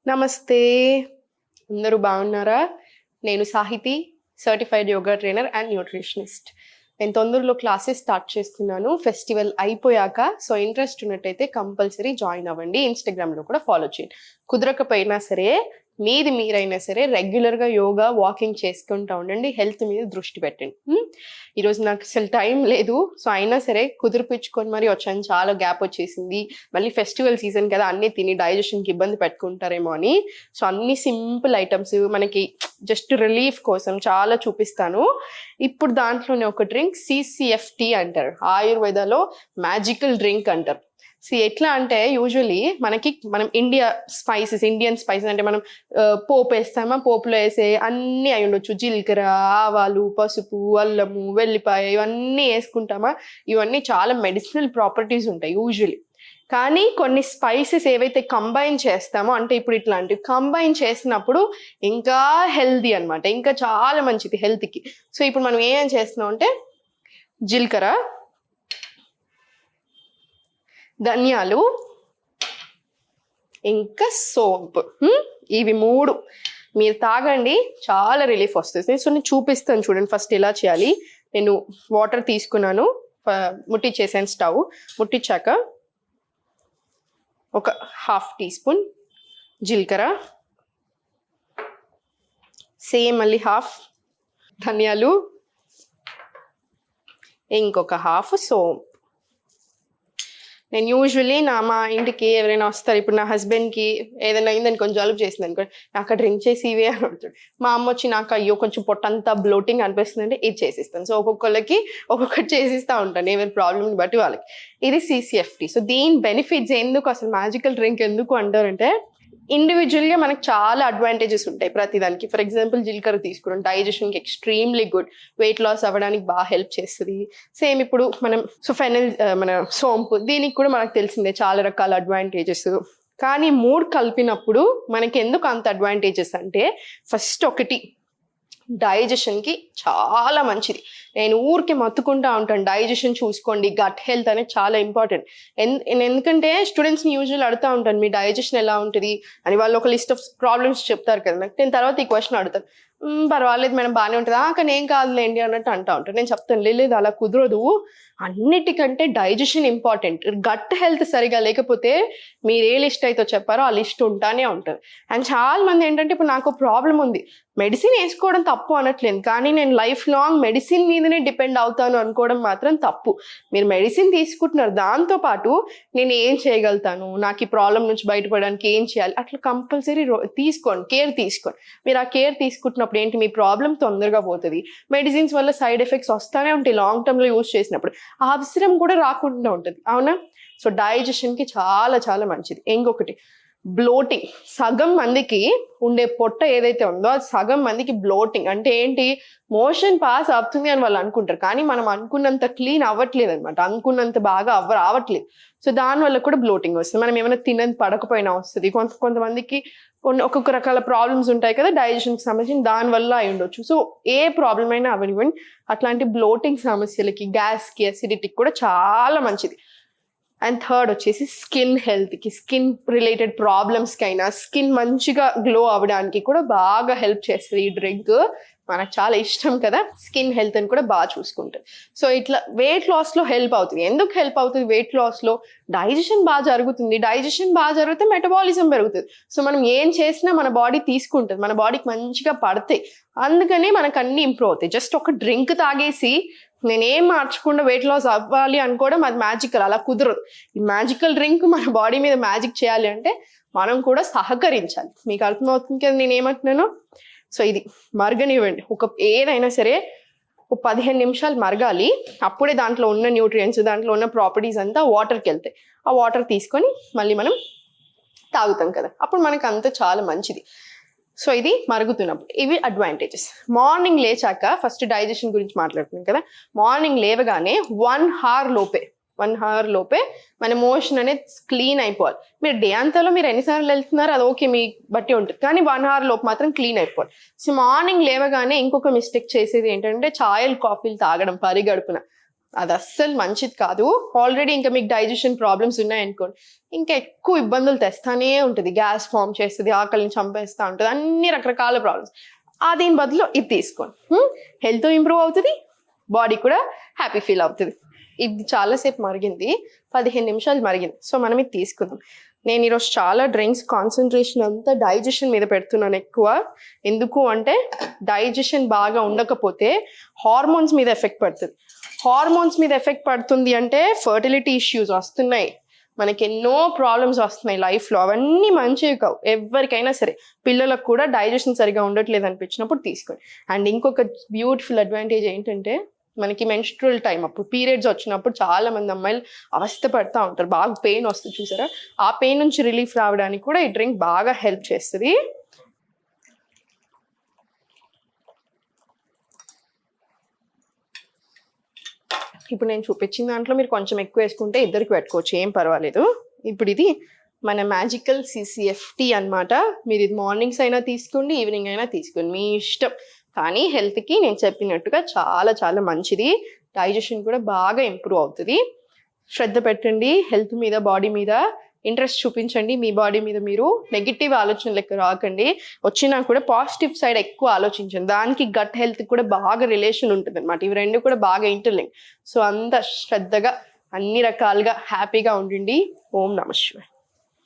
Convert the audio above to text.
నమస్తే. అందరూ బాగున్నారా? నేను Sahithi, certified yoga trainer and nutritionist. నేను తొందరలో క్లాసెస్ స్టార్ట్ చేస్తున్నాను ఫెస్టివల్ అయిపోయాక. సో ఇంట్రెస్ట్ ఉన్నట్టయితే కంపల్సరీ జాయిన్ అవ్వండి. ఇన్స్టాగ్రామ్లో కూడా ఫాలో చేయండి. కుదరకపోయినా సరే మీరైనా సరే రెగ్యులర్గా యోగా వాకింగ్ చేసుకుంటూ ఉండండి. హెల్త్ మీద దృష్టి పెట్టండి. ఈరోజు నాకు అసలు టైం లేదు. సో అయినా సరే కుదిరిపించుకొని మరి వచ్చాను. చాలా గ్యాప్ వచ్చేసింది. మళ్ళీ ఫెస్టివల్ సీజన్ కదా, అన్నీ తిని డైజెషన్కి ఇబ్బంది పెట్టుకుంటారేమో అని. సో అన్ని సింపుల్ ఐటమ్స్ మనకి జస్ట్ రిలీఫ్ కోసం చాలా చూపిస్తాను. ఇప్పుడు దాంట్లోనే ఒక డ్రింక్ CCFT అంటారు. ఆయుర్వేదాలో మ్యాజికల్ డ్రింక్ అంటారు. ఎట్లా అంటే యూజువలీ మనం ఇండియన్ స్పైసెస్ అంటే మనం పోపు వేస్తామా, పోపులో వేసే అన్నీ అయి ఉండొచ్చు. జీలకర్ర, ఆవాలు, పసుపు, అల్లము, వెల్లిపాయ ఇవన్నీ వేసుకుంటామా. ఇవన్నీ చాలా మెడిసినల్ ప్రాపర్టీస్ ఉంటాయి యూజువలీ. కానీ కొన్ని స్పైసెస్ ఏవైతే కంబైన్ చేస్తామో, అంటే ఇప్పుడు ఇట్లాంటివి కంబైన్ చేసినప్పుడు ఇంకా హెల్దీ అనమాట, ఇంకా చాలా మంచిది హెల్త్కి. సో ఇప్పుడు మనం ఏం చేస్తున్నాం అంటే జీలకర్ర, ధనియాలు, ఇంకా సోంపు, ఇవి మూడు మీరు తాగండి, చాలా రిలీఫ్ వస్తుంది. సో నేను చూపిస్తాను చూడండి ఫస్ట్ ఎలా చేయాలి. నేను వాటర్ తీసుకున్నాను, ముట్టించేసాను. స్టవ్ ముట్టించాక ఒక 1/2 టీ స్పూన్ జీలకర్ర, సేమ్ మళ్ళీ 1/2 ధనియాలు, ఇంకొక 1/2 సోంపు. నేను యూజువల్లీ మా ఇంటికి ఎవరైనా వస్తారు, ఇప్పుడు నా హస్బెండ్కి ఏదైనా అయిందని కొంచెం జలుబు చేసింది అనుకో, నాకు డ్రింక్ చేసి ఇవే అని అడుగుతాడు. మా అమ్మ వచ్చి నాకు అయ్యో కొంచెం పొట్టంతా బ్లోటింగ్ అనిపిస్తుంది అంటే ఇది చేసిస్తాను. సో ఒక్కొక్కరికి ఒక్కొక్కటి చేసిస్తూ ఉంటాను, ఎవరి ప్రాబ్లమ్ని బట్టి వాళ్ళకి. ఇది CCFT. సో దీని బెనిఫిట్స్ ఎందుకు, అసలు మ్యాజికల్ డ్రింక్ ఎందుకు అంటారంటే, ఇండివిజువల్గా మనకు చాలా అడ్వాంటేజెస్ ఉంటాయి ప్రతిదానికి. ఫర్ ఎగ్జాంపుల్ జీలకర్ర తీసుకున్నాం, డైజెషన్కి ఎక్స్ట్రీమ్లీ గుడ్, వెయిట్ లాస్ అవ్వడానికి బాగా హెల్ప్ చేస్తుంది. సేమ్ ఇప్పుడు మనం ఫెనల్ మన సోంపు, దీనికి కూడా మనకు తెలిసిందే చాలా రకాల అడ్వాంటేజెస్. కానీ మూడు కలిపినప్పుడు మనకి ఎందుకు అంత అడ్వాంటేజెస్ అంటే, ఫస్ట్ ఒకటి డైజెషన్కి చాలా మంచిది. నేను ఊరికి మత్తుకుంటా ఉంటాను, డైజెషన్ చూసుకోండి, గట్ హెల్త్ అనేది చాలా ఇంపార్టెంట్. ఎందుకంటే స్టూడెంట్స్ని యూజువల్ అడుగుతూ ఉంటాను, మీ డైజెషన్ ఎలా ఉంటుంది అని. వాళ్ళు ఒక లిస్ట్ ఆఫ్ ప్రాబ్లమ్స్ చెప్తారు కదా నాకు. నేను తర్వాత ఈ క్వశ్చన్ అడుగుతాను, పర్వాలేదు మేడం బాగానే ఉంటుంది, కానీ ఏం కాదులేండి అన్నట్టు అంటూ ఉంటాను. నేను చెప్తాను, లేదు అలా కుదరదు, అన్నిటికంటే డైజెషన్ ఇంపార్టెంట్. గట్ హెల్త్ సరిగా లేకపోతే మీరు ఏ లిస్ట్ అయితే చెప్పారో ఆ లిస్ట్ ఉంటానే ఉంటుంది. అండ్ చాలా మంది ఏంటంటే, ఇప్పుడు నాకు ప్రాబ్లం ఉంది, మెడిసిన్ వేసుకోవడం తప్పు అనట్లేదు, కానీ నేను లైఫ్ లాంగ్ మెడిసిన్ మీదనే డిపెండ్ అవుతాను అనుకోవడం మాత్రం తప్పు. మీరు మెడిసిన్ తీసుకుంటున్నారు, దాంతోపాటు నేను ఏం చేయగలుగుతాను, నాకు ఈ ప్రాబ్లం నుంచి బయటపడడానికి ఏం చేయాలి, అట్లా కంపల్సరీ తీసుకోండి, కేర్ తీసుకోండి. మీరు ఆ కేర్ తీసుకుంటున్నప్పుడు ఏంటి, మీ ప్రాబ్లం తొందరగా పోతుంది. మెడిసిన్స్ వల్ల సైడ్ ఎఫెక్ట్స్ వస్తూనే ఉంటాయి లాంగ్ టర్మ్లో యూజ్ చేసినప్పుడు, ఆ అవసరం కూడా రాకుండా ఉంటుంది, అవునా? సో డైజెషన్కి చాలా చాలా మంచిది. ఇంకొకటి బ్లోటింగ్. సగం మందికి ఉండే పొట్ట ఏదైతే ఉందో అది సగం మందికి బ్లోటింగ్ అంటే ఏంటి, మోషన్ పాస్ అవుతుంది అని వాళ్ళు అనుకుంటారు, కానీ మనం అనుకున్నంత క్లీన్ అవ్వట్లేదు అనమాట, అనుకున్నంత బాగా రావట్లేదు. సో దానివల్ల కూడా బ్లోటింగ్ వస్తుంది. మనం ఏమైనా తినని పడకపోయినా వస్తుంది. కొంతమందికి ఒక్కొక్క రకాల ప్రాబ్లమ్స్ ఉంటాయి కదా డైజెషన్కి సంబంధించి, దానివల్ల అయి ఉండొచ్చు. సో ఏ ప్రాబ్లం అయినా అవనివ్వండి, అట్లాంటి బ్లోటింగ్ సమస్యలకి, గ్యాస్కి, అసిడిటీకి కూడా చాలా మంచిది. అండ్ థర్డ్ వచ్చేసి స్కిన్ హెల్త్కి, స్కిన్ రిలేటెడ్ ప్రాబ్లమ్స్కి అయినా, స్కిన్ మంచిగా గ్లో అవ్వడానికి కూడా బాగా హెల్ప్ చేస్తుంది ఈ డ్రింక్. మనకు చాలా ఇష్టం కదా స్కిన్ హెల్త్ అని కూడా బాగా చూసుకుంటుంది. సో ఇట్లా వెయిట్ లాస్లో హెల్ప్ అవుతుంది. ఎందుకు హెల్ప్ అవుతుంది వెయిట్ లాస్లో? డైజెషన్ బాగా జరుగుతుంది, డైజెషన్ బాగా జరిగితే మెటబాలిజం పెరుగుతుంది. సో మనం ఏం చేసినా మన బాడీ తీసుకుంటుంది, మన బాడీకి మంచిగా పడతాయి, అందుకని మనకు అన్ని ఇంప్రూవ్ అవుతాయి. జస్ట్ ఒక డ్రింక్ తాగేసి నేనేం మార్చకుండా వెయిట్ లాస్ అవ్వాలి అనుకోవడం అది మ్యాజికల్, అలా కుదరదు. ఈ మ్యాజికల్ డ్రింక్ మన బాడీ మీద మ్యాజిక్ చేయాలి అంటే మనం కూడా సహకరించాలి. మీకు అర్థమవుతుంది కదా నేను ఏమంటున్నాను? సో ఇది మరగనివ్వండి, ఏదైనా సరే ఒక 15 నిమిషాలు మరగాలి. అప్పుడే దాంట్లో ఉన్న న్యూట్రియంట్స్, దాంట్లో ఉన్న ప్రాపర్టీస్ అంతా వాటర్కి వెళ్తాయి. ఆ వాటర్ తీసుకొని మళ్ళీ మనం తాగుతాం కదా, అప్పుడు మనకు అంతా చాలా మంచిది. సో ఇది మరుగుతున్నప్పుడు ఇవి అడ్వాంటేజెస్. మార్నింగ్ లేచాక ఫస్ట్ డైజెషన్ గురించి మాట్లాడుతున్నాం కదా, మార్నింగ్ లేవగానే 1 అవర్ లోపే మన మోషన్ అనేది క్లీన్ అయిపోవాలి. మీరు డే అంతాలో మీరు ఎన్నిసార్లు వెళ్తున్నారు అది ఓకే, మీ బట్టి ఉంటుంది, కానీ 1 అవర్ లోపు మాత్రం క్లీన్ అయిపోవాలి. సో మార్నింగ్ లేవగానే ఇంకొక మిస్టేక్ చేసేది ఏంటంటే ఛాయలు, కాఫీలు తాగడం పరిగడుపున. అది అస్సలు మంచిది కాదు. ఆల్రెడీ ఇంకా మీకు డైజెషన్ ప్రాబ్లమ్స్ ఉన్నాయనుకోండి, ఇంకా ఎక్కువ ఇబ్బందులు తెస్తానే ఉంటుంది. గ్యాస్ ఫామ్ చేస్తుంది, ఆకలిని చంపేస్తూ ఉంటుంది, అన్ని రకరకాల ప్రాబ్లమ్స్. దీని బదులు ఇది తీసుకోండి, హెల్త్ ఇంప్రూవ్ అవుతుంది, బాడీ కూడా హ్యాపీ ఫీల్ అవుతుంది. ఇది చాలాసేపు మరిగింది, 15 నిమిషాలు మరిగింది. సో మనం ఇది తీసుకుందాం. నేను ఈరోజు చాలా డ్రింక్స్ కాన్సన్ట్రేషన్ అంతా డైజెషన్ మీద పెడుతున్నాను ఎక్కువ. ఎందుకు అంటే డైజెషన్ బాగా ఉండకపోతే హార్మోన్స్ మీద ఎఫెక్ట్ పడుతుంది. హార్మోన్స్ మీద ఎఫెక్ట్ పడుతుంది అంటే ఫర్టిలిటీ ఇష్యూస్ వస్తున్నాయి, మనకి ఎన్నో ప్రాబ్లమ్స్ వస్తున్నాయి లైఫ్లో. అవన్నీ మంచివి కావు ఎవరికైనా సరే. పిల్లలకు కూడా డైజెషన్ సరిగా ఉండట్లేదు అనిపించినప్పుడు తీసుకోండి. అండ్ ఇంకొక బ్యూటిఫుల్ అడ్వాంటేజ్ ఏంటంటే, మనకి మెన్స్ట్రువల్ టైం అప్పుడు పీరియడ్స్ వచ్చినప్పుడు చాలా మంది అమ్మాయిలు అవస్థ పడుతూ ఉంటారు, బాగా పెయిన్ వస్తుంది చూసారా, ఆ పెయిన్ నుంచి రిలీఫ్ రావడానికి కూడా ఈ డ్రింక్ బాగా హెల్ప్ చేస్తుంది. ఇప్పుడు నేను చూపించిన దాంట్లో మీరు కొంచెం ఎక్కువ వేసుకుంటే ఇద్దరికి పెట్టుకోవచ్చు, ఏం పర్వాలేదు. ఇప్పుడు ఇది మన మ్యాజికల్ CCFT అన్నమాట. మీరు ఇది మార్నింగ్స్ అయినా తీసుకోండి, ఈవినింగ్ అయినా తీసుకోండి, మీ ఇష్టం. కానీ హెల్త్కి నేను చెప్పినట్టుగా చాలా చాలా మంచిది. డైజెషన్ కూడా బాగా ఇంప్రూవ్ అవుతుంది. శ్రద్ధ పెట్టండి హెల్త్ మీద, బాడీ మీద ఇంట్రెస్ట్ చూపించండి. మీ బాడీ మీద మీరు నెగిటివ్ ఆలోచనలకు రాకండి. వచ్చినా కూడా పాజిటివ్ సైడ్ ఎక్కువ ఆలోచించండి. దానికి గట్ హెల్త్ కూడా బాగా రిలేషన్ ఉంటుంది అనమాట. ఇవి రెండు కూడా బాగా ఇంటర్లింక్. సో అంత శ్రద్ధగా అన్ని రకాలుగా హ్యాపీగా ఉండండి. ఓం నమః శివాయ.